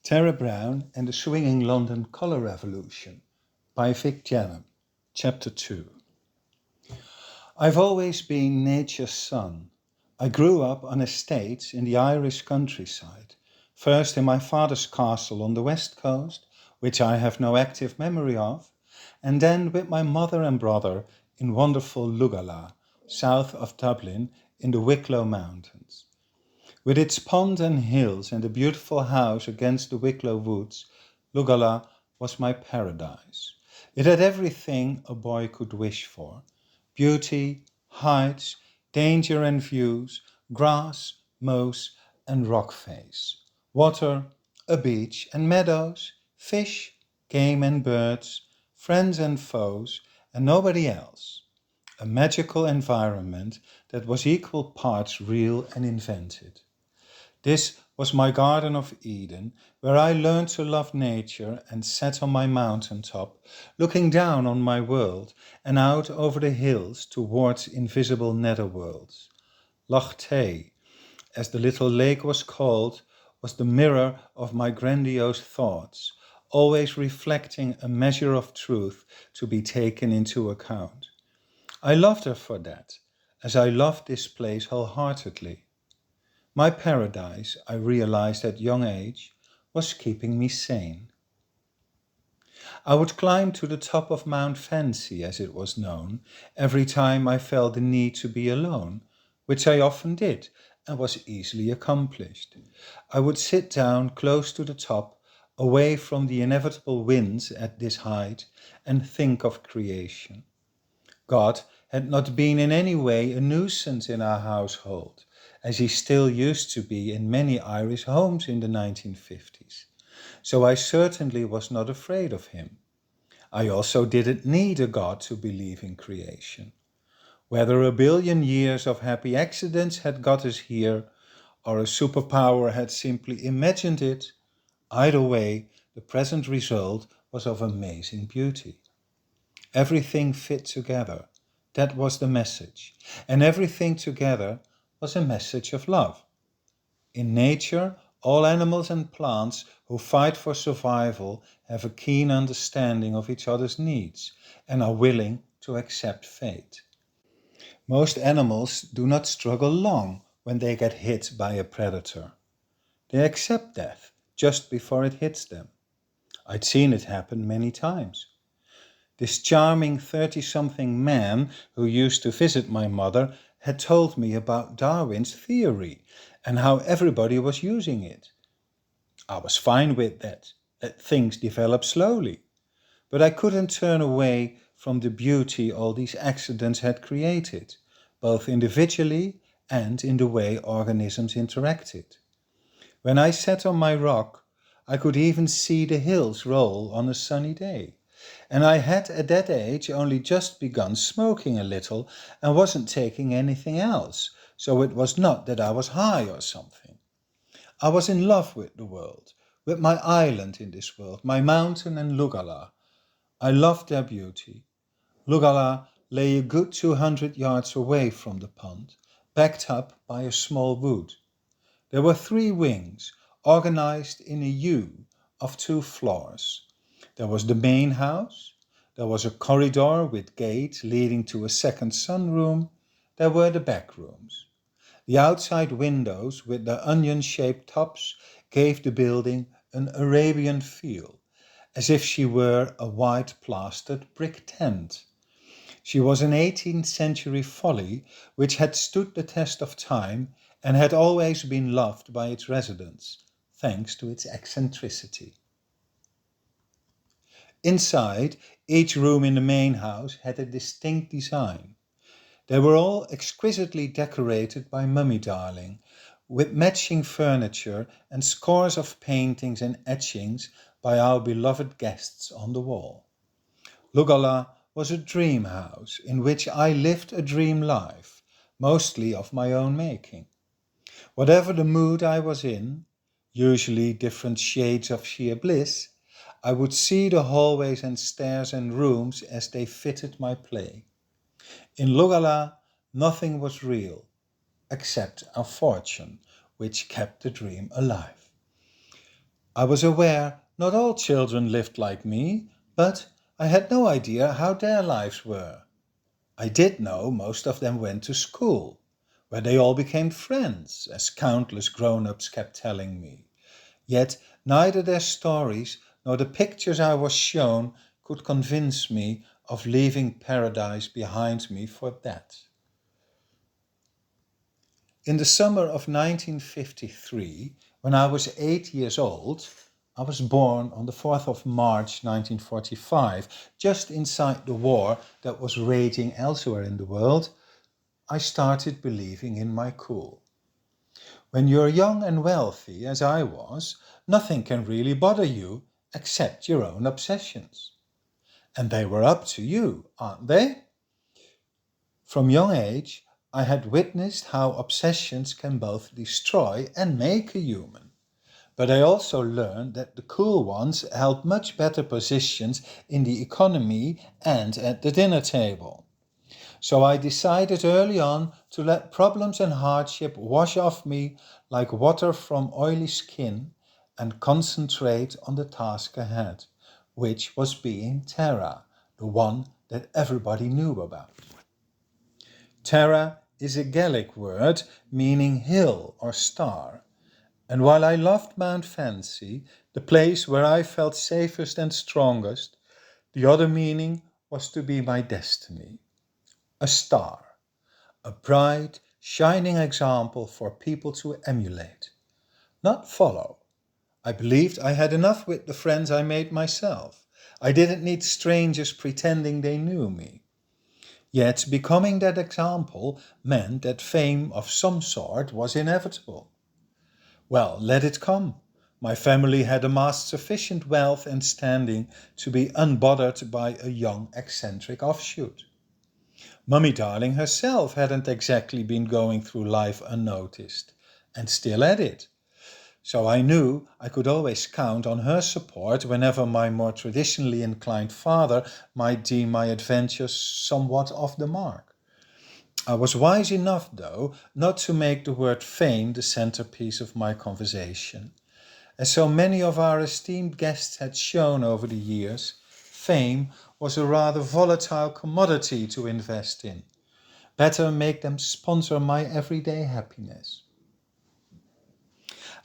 Tara Brown and the Swinging London Colour Revolution by Vic Jennam, Chapter 2. I've always been nature's son. I grew up on estates in the Irish countryside, first in my father's castle on the west coast, which I have no active memory of, and then with my mother and brother in wonderful Luggala, south of Dublin in the Wicklow Mountains. With its pond and hills and a beautiful house against the Wicklow woods, Luggala was my paradise. It had everything a boy could wish for: beauty, heights, danger and views, grass, moss and rock face, water, a beach and meadows, fish, game and birds, friends and foes, and nobody else. A magical environment that was equal parts real and invented. This was my Garden of Eden, where I learned to love nature and sat on my mountain top, looking down on my world and out over the hills towards invisible netherworlds. Loch Tay, as the little lake was called, was the mirror of my grandiose thoughts, always reflecting a measure of truth to be taken into account. I loved her for that, as I loved this place wholeheartedly. My paradise, I realized at young age, was keeping me sane. I would climb to the top of Mount Fancy, as it was known, every time I felt the need to be alone, which I often did and was easily accomplished. I would sit down close to the top, away from the inevitable winds at this height, and think of creation. God had not been in any way a nuisance in our household, as he still used to be in many Irish homes in the 1950s. So I certainly was not afraid of him. I also didn't need a God to believe in creation. Whether a billion years of happy accidents had got us here, or a superpower had simply imagined it, either way, the present result was of amazing beauty. Everything fit together. That was the message. And everything together was a message of love. In nature, all animals and plants who fight for survival have a keen understanding of each other's needs and are willing to accept fate. Most animals do not struggle long when they get hit by a predator. They accept death just before it hits them. I'd seen it happen many times. This charming 30-something man who used to visit my mother had told me about Darwin's theory and how everybody was using it. I was fine with that things develop slowly, but I couldn't turn away from the beauty all these accidents had created, both individually and in the way organisms interacted. When I sat on my rock, I could even see the hills roll on a sunny day. And I had at that age only just begun smoking a little and wasn't taking anything else, so it was not that I was high or something. I was in love with the world, with my island in this world, my mountain and Luggala. I loved their beauty. Luggala lay a good 200 yards away from the pond, backed up by a small wood. There were 3 wings, organized in a U of 2 floors. There was the main house, there was a corridor with gate leading to a second sunroom, there were the back rooms. The outside windows with their onion-shaped tops gave the building an Arabian feel, as if she were a white plastered brick tent. She was an 18th century folly which had stood the test of time and had always been loved by its residents, thanks to its eccentricity. Inside, each room in the main house had a distinct design. They were all exquisitely decorated by Mummy Darling, with matching furniture and scores of paintings and etchings by our beloved guests on the wall. Luggala was a dream house in which I lived a dream life, mostly of my own making. Whatever the mood I was in, usually different shades of sheer bliss, I would see the hallways and stairs and rooms as they fitted my play. In Luggala, nothing was real, except our fortune, which kept the dream alive. I was aware not all children lived like me, but I had no idea how their lives were. I did know most of them went to school, where they all became friends, as countless grown-ups kept telling me. Yet neither their stories nor the pictures I was shown could convince me of leaving paradise behind me for that. In the summer of 1953, when I was 8 years old, I was born on the 4th of March 1945, just inside the war that was raging elsewhere in the world, I started believing in my cool. When you're young and wealthy, as I was, nothing can really bother you except your own obsessions. And they were up to you, aren't they? From young age, I had witnessed how obsessions can both destroy and make a human. But I also learned that the cool ones held much better positions in the economy and at the dinner table. So I decided early on to let problems and hardship wash off me like water from oily skin and concentrate on the task ahead, which was being Terra, the one that everybody knew about. Terra is a Gaelic word meaning hill or star, and while I loved Mount Fancy, the place where I felt safest and strongest, the other meaning was to be my destiny. A star, a bright, shining example for people to emulate, not follow. I believed I had enough with the friends I made myself. I didn't need strangers pretending they knew me. Yet becoming that example meant that fame of some sort was inevitable. Well, let it come. My family had amassed sufficient wealth and standing to be unbothered by a young eccentric offshoot. Mummy Darling herself hadn't exactly been going through life unnoticed, and still at it. So I knew I could always count on her support whenever my more traditionally inclined father might deem my adventures somewhat off the mark. I was wise enough, though, not to make the word fame the centerpiece of my conversation. As so many of our esteemed guests had shown over the years, fame was a rather volatile commodity to invest in. Better make them sponsor my everyday happiness.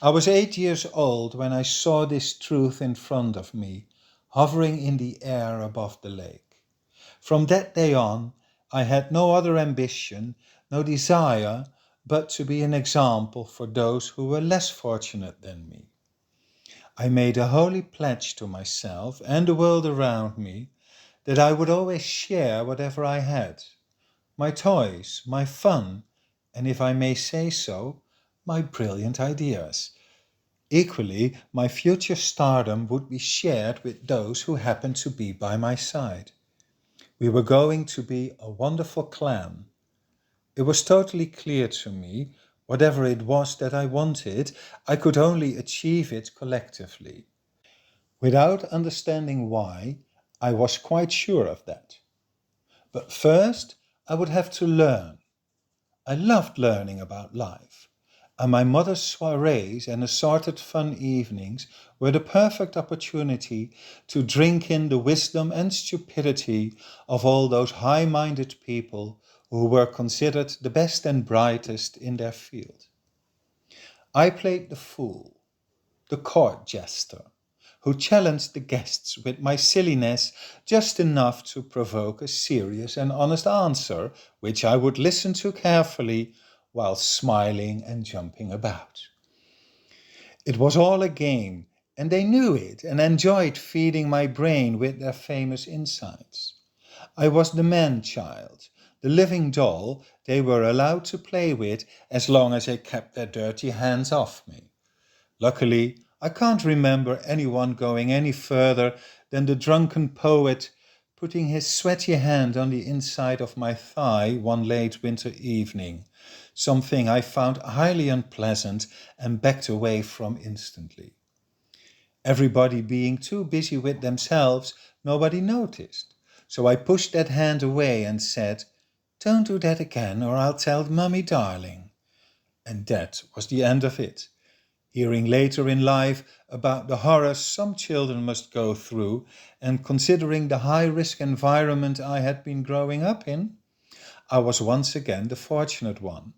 I was 8 years old when I saw this truth in front of me, hovering in the air above the lake. From that day on, I had no other ambition, no desire, but to be an example for those who were less fortunate than me. I made a holy pledge to myself and the world around me that I would always share whatever I had, my toys, my fun, and if I may say so, my brilliant ideas. Equally, my future stardom would be shared with those who happened to be by my side. We were going to be a wonderful clan. It was totally clear to me, whatever it was that I wanted, I could only achieve it collectively. Without understanding why, I was quite sure of that. But first, I would have to learn. I loved learning about life, and my mother's soirees and assorted fun evenings were the perfect opportunity to drink in the wisdom and stupidity of all those high-minded people who were considered the best and brightest in their field. I played the fool, the court jester, who challenged the guests with my silliness just enough to provoke a serious and honest answer, which I would listen to carefully while smiling and jumping about. It was all a game, and they knew it and enjoyed feeding my brain with their famous insights. I was the man-child, the living doll they were allowed to play with as long as they kept their dirty hands off me. Luckily, I can't remember anyone going any further than the drunken poet putting his sweaty hand on the inside of my thigh one late winter evening, something I found highly unpleasant and backed away from instantly. Everybody being too busy with themselves, nobody noticed. So I pushed that hand away and said, "Don't do that again or I'll tell Mummy Darling." And that was the end of it. Hearing later in life about the horrors some children must go through, and considering the high-risk environment I had been growing up in, I was once again the fortunate one.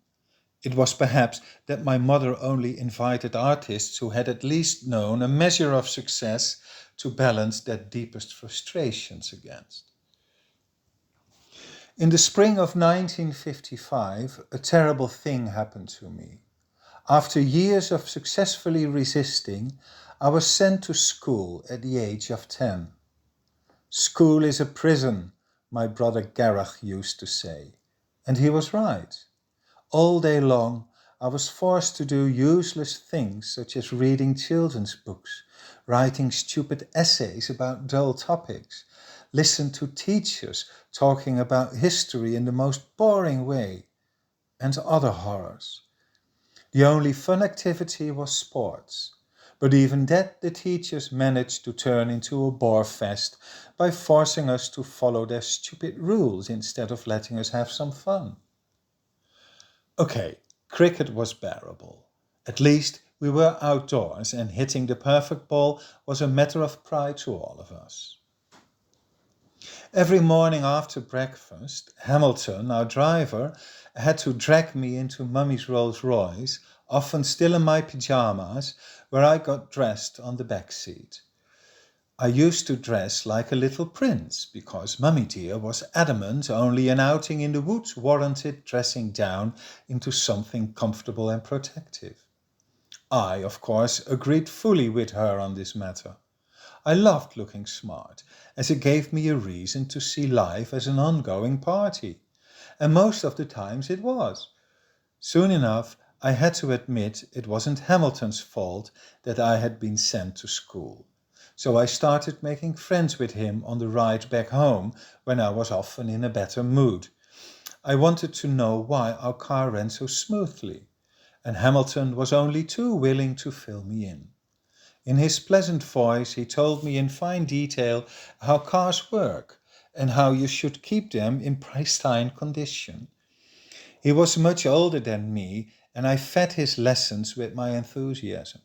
It was perhaps that my mother only invited artists who had at least known a measure of success to balance their deepest frustrations against. In the spring of 1955, a terrible thing happened to me. After years of successfully resisting, I was sent to school at the age of 10. School is a prison, my brother Gareth used to say. And he was right. All day long, I was forced to do useless things such as reading children's books, writing stupid essays about dull topics, listen to teachers talking about history in the most boring way, and other horrors. The only fun activity was sports, but even that the teachers managed to turn into a bore fest by forcing us to follow their stupid rules instead of letting us have some fun. Okay, cricket was bearable. At least we were outdoors and hitting the perfect ball was a matter of pride to all of us. Every morning after breakfast, Hamilton, our driver, had to drag me into Mummy's Rolls Royce, often still in my pyjamas, where I got dressed on the back seat. I used to dress like a little prince, because Mummy dear was adamant only an outing in the woods warranted dressing down into something comfortable and protective. I, of course, agreed fully with her on this matter. I loved looking smart, as it gave me a reason to see life as an ongoing party, and most of the times it was. Soon enough, I had to admit it wasn't Hamilton's fault that I had been sent to school. So I started making friends with him on the ride back home when I was often in a better mood. I wanted to know why our car ran so smoothly, and Hamilton was only too willing to fill me in. In his pleasant voice, he told me in fine detail how cars work and how you should keep them in pristine condition. He was much older than me, and I fed his lessons with my enthusiasm.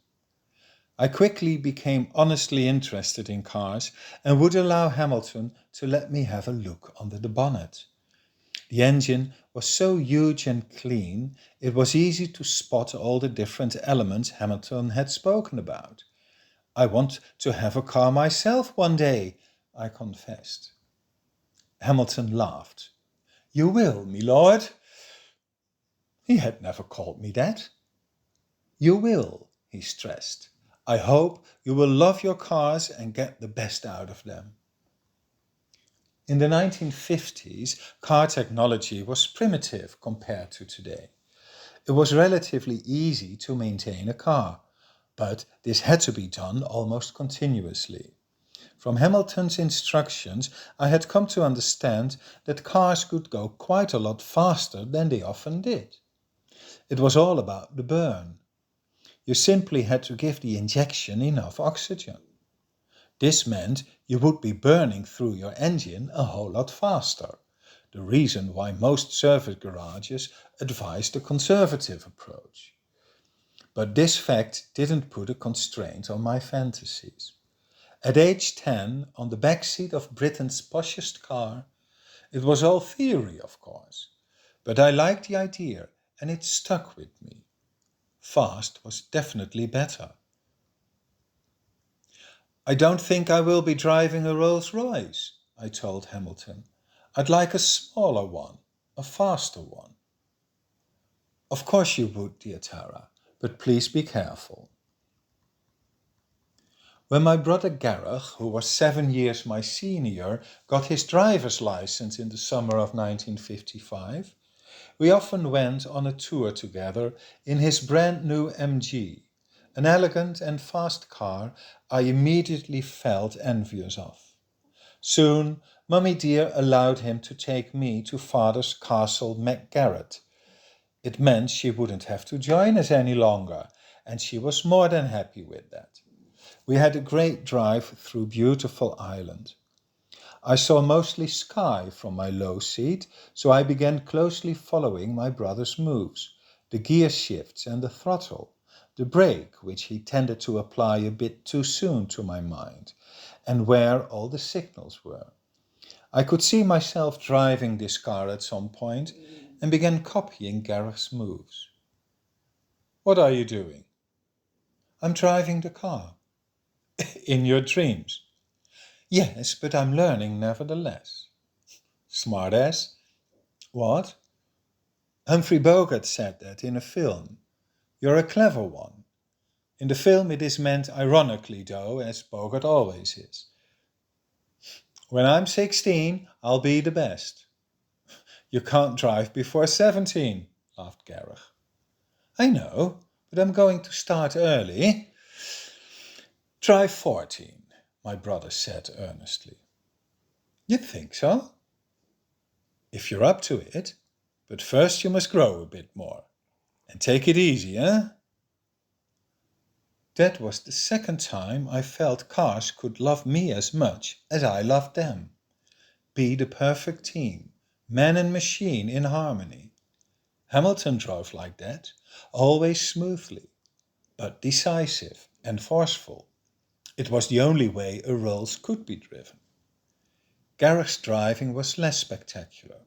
I quickly became honestly interested in cars and would allow Hamilton to let me have a look under the bonnet. The engine was so huge and clean, it was easy to spot all the different elements Hamilton had spoken about. I want to have a car myself one day, I confessed. Hamilton laughed. You will, me lord. He had never called me that. You will, he stressed. I hope you will love your cars and get the best out of them. In the 1950s, car technology was primitive compared to today. It was relatively easy to maintain a car, but this had to be done almost continuously. From Hamilton's instructions, I had come to understand that cars could go quite a lot faster than they often did. It was all about the burn. You simply had to give the injection enough oxygen. This meant you would be burning through your engine a whole lot faster, the reason why most service garages advise the conservative approach. But this fact didn't put a constraint on my fantasies. At age 10, on the back seat of Britain's poshest car, it was all theory, of course, but I liked the idea and it stuck with me. Fast was definitely better. I don't think I will be driving a Rolls Royce, I told Hamilton. I'd like a smaller one, a faster one. Of course you would, dear Tara, but please be careful. When my brother Gareth, who was 7 years my senior, got his driver's license in the summer of 1955, we often went on a tour together in his brand new MG, an elegant and fast car I immediately felt envious of. Soon, Mummy dear allowed him to take me to Father's Castle MacGarret. It meant she wouldn't have to join us any longer, and she was more than happy with that. We had a great drive through beautiful Ireland. I saw mostly sky from my low seat, so I began closely following my brother's moves, the gear shifts and the throttle, the brake which he tended to apply a bit too soon to my mind, and where all the signals were. I could see myself driving this car at some point and began copying Gareth's moves. What are you doing? I'm driving the car. In your dreams? Yes, but I'm learning nevertheless. Smart ass. What? Humphrey Bogart said that in a film. You're a clever one. In the film it is meant ironically though, as Bogart always is. When I'm 16, I'll be the best. You can't drive before 17, laughed Gareth. I know, but I'm going to start early. Try 14, my brother said earnestly. You think so? If you're up to it, but first you must grow a bit more. And take it easy, eh? That was the second time I felt cars could love me as much as I loved them. Be the perfect team, man and machine in harmony. Hamilton drove like that, always smoothly, but decisive and forceful. It was the only way a Rolls could be driven. Gareth's driving was less spectacular.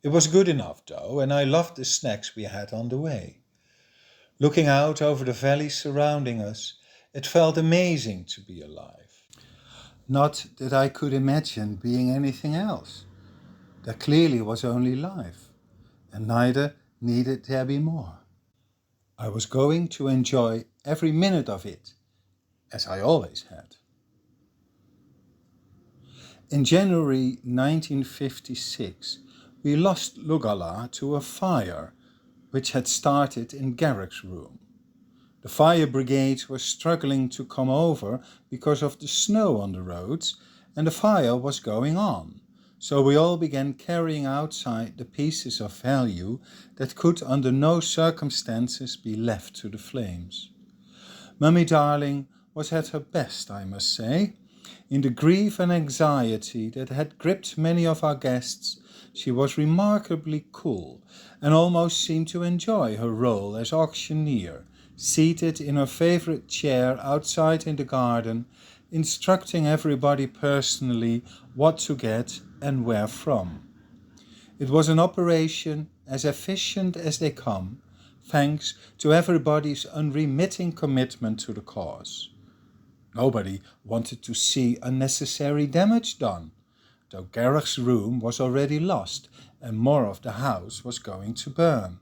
It was good enough though, and I loved the snacks we had on the way. Looking out over the valley surrounding us, it felt amazing to be alive. Not that I could imagine being anything else. There clearly was only life, and neither needed there be more. I was going to enjoy every minute of it, as I always had. In January 1956, we lost Luggala to a fire which had started in Garrick's room. The fire brigade was struggling to come over because of the snow on the roads, and the fire was going on. So we all began carrying outside the pieces of value that could under no circumstances be left to the flames. Mummy darling was at her best, I must say. In the grief and anxiety that had gripped many of our guests, she was remarkably cool and almost seemed to enjoy her role as auctioneer, seated in her favourite chair outside in the garden, instructing everybody personally what to get and where from. It was an operation as efficient as they come, thanks to everybody's unremitting commitment to the cause. Nobody wanted to see unnecessary damage done, though Garrick's room was already lost and more of the house was going to burn.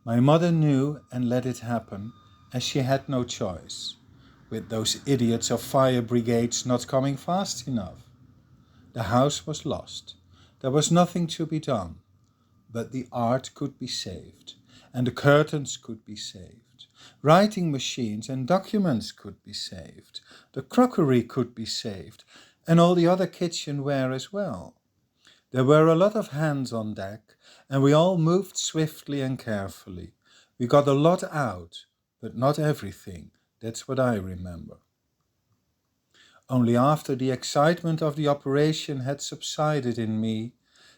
My mother knew and let it happen, as she had no choice, with those idiots of fire brigades not coming fast enough. The house was lost. There was nothing to be done, but the art could be saved, and the curtains could be saved. Writing machines and documents could be saved. The crockery could be saved, and all the other kitchenware as well. There were a lot of hands on deck, and we all moved swiftly and carefully. We got a lot out, but not everything. That's what I remember. Only after the excitement of the operation had subsided in me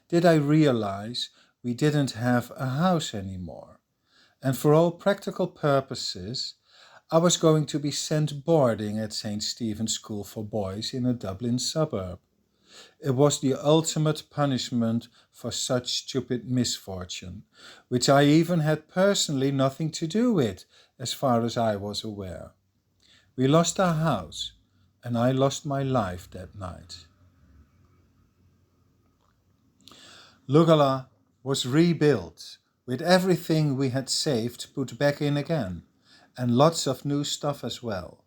did I realize we didn't have a house anymore. And for all practical purposes, I was going to be sent boarding at St. Stephen's School for Boys in a Dublin suburb. It was the ultimate punishment for such stupid misfortune, which I even had personally nothing to do with, as far as I was aware. We lost our house, and I lost my life that night. Luggala was rebuilt, with everything we had saved put back in again, and lots of new stuff as well.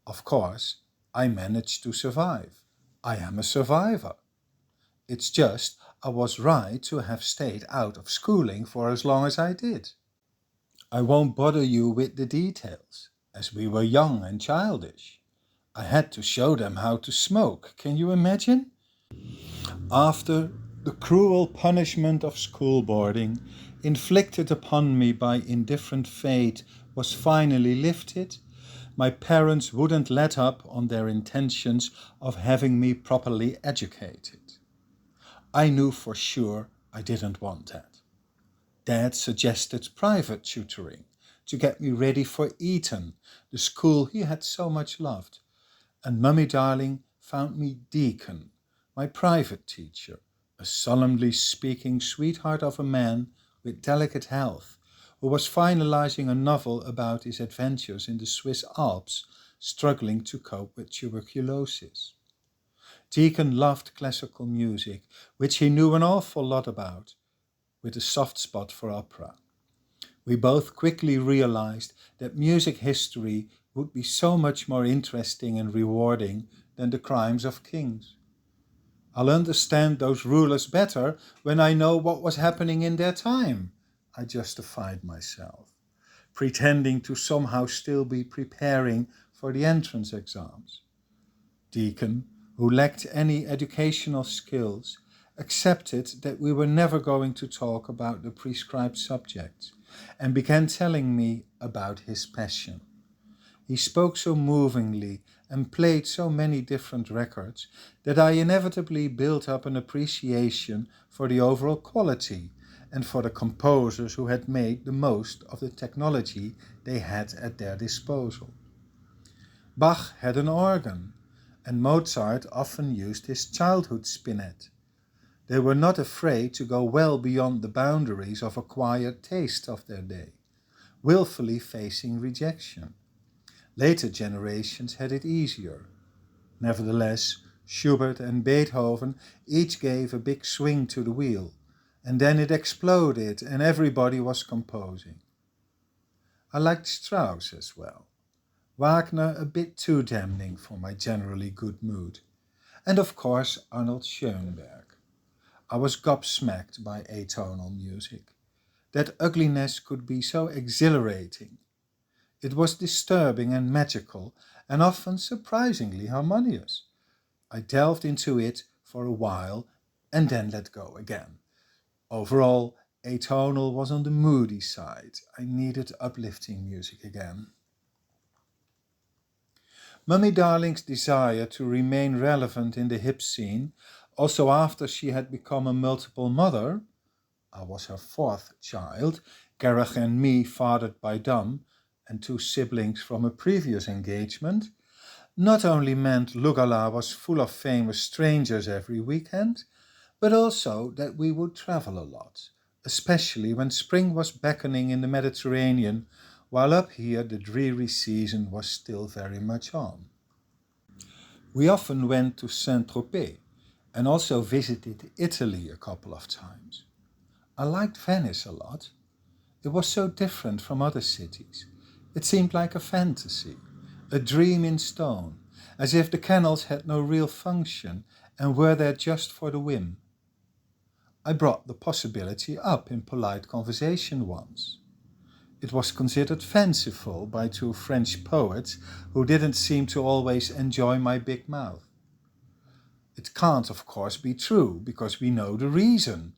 Of course, I managed to survive. I am a survivor. It's just I was right to have stayed out of schooling for as long as I did. I won't bother you with the details, as we were young and childish. I had to show them how to smoke, can you imagine? After the cruel punishment of school boarding, inflicted upon me by indifferent fate, was finally lifted, my parents wouldn't let up on their intentions of having me properly educated. I knew for sure I didn't want that. Dad suggested private tutoring, to get me ready for Eton, the school he had so much loved. And Mummy Darling found me Deacon, my private teacher, a solemnly speaking sweetheart of a man with delicate health, who was finalizing a novel about his adventures in the Swiss Alps, struggling to cope with tuberculosis. Deacon loved classical music, which he knew an awful lot about, with a soft spot for opera. We both quickly realized that music history would be so much more interesting and rewarding than the crimes of kings. I'll understand those rulers better when I know what was happening in their time, I justified myself, pretending to somehow still be preparing for the entrance exams. Deacon, who lacked any educational skills, accepted that we were never going to talk about the prescribed subjects and began telling me about his passion. He spoke so movingly and played so many different records that I inevitably built up an appreciation for the overall quality and for the composers who had made the most of the technology they had at their disposal. Bach had an organ, and Mozart often used his childhood spinet. They were not afraid to go well beyond the boundaries of acquired taste of their day, willfully facing rejection. Later generations had it easier. Nevertheless, Schubert and Beethoven each gave a big swing to the wheel, and then it exploded and everybody was composing. I liked Strauss as well. Wagner a bit too damning for my generally good mood. And of course Arnold Schoenberg. I was gobsmacked by atonal music. That ugliness could be so exhilarating. It was disturbing and magical, and often surprisingly harmonious. I delved into it for a while and then let go again. Overall, atonal was on the moody side. I needed uplifting music again. Mummy Darling's desire to remain relevant in the hip scene, also after she had become a multiple mother, I was her fourth child, Gareth and me fathered by Dom, and two siblings from a previous engagement, not only meant Luggala was full of famous strangers every weekend, but also that we would travel a lot, especially when spring was beckoning in the Mediterranean, while up here the dreary season was still very much on. We often went to Saint-Tropez and also visited Italy a couple of times. I liked Venice a lot. It was so different from other cities. It seemed like a fantasy, a dream in stone, as if the canals had no real function and were there just for the whim. I brought the possibility up in polite conversation once. It was considered fanciful by two French poets who didn't seem to always enjoy my big mouth. It can't, of course, be true, because we know the reason.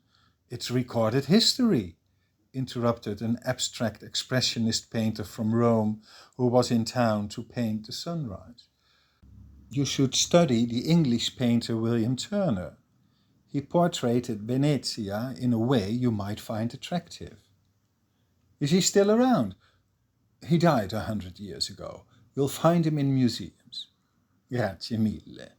It's recorded history, interrupted an abstract expressionist painter from Rome who was in town to paint the sunrise. You should study the English painter William Turner. He portrayed Venezia in a way you might find attractive. Is he still around? He died 100 years ago. You'll find him in museums. Grazie mille.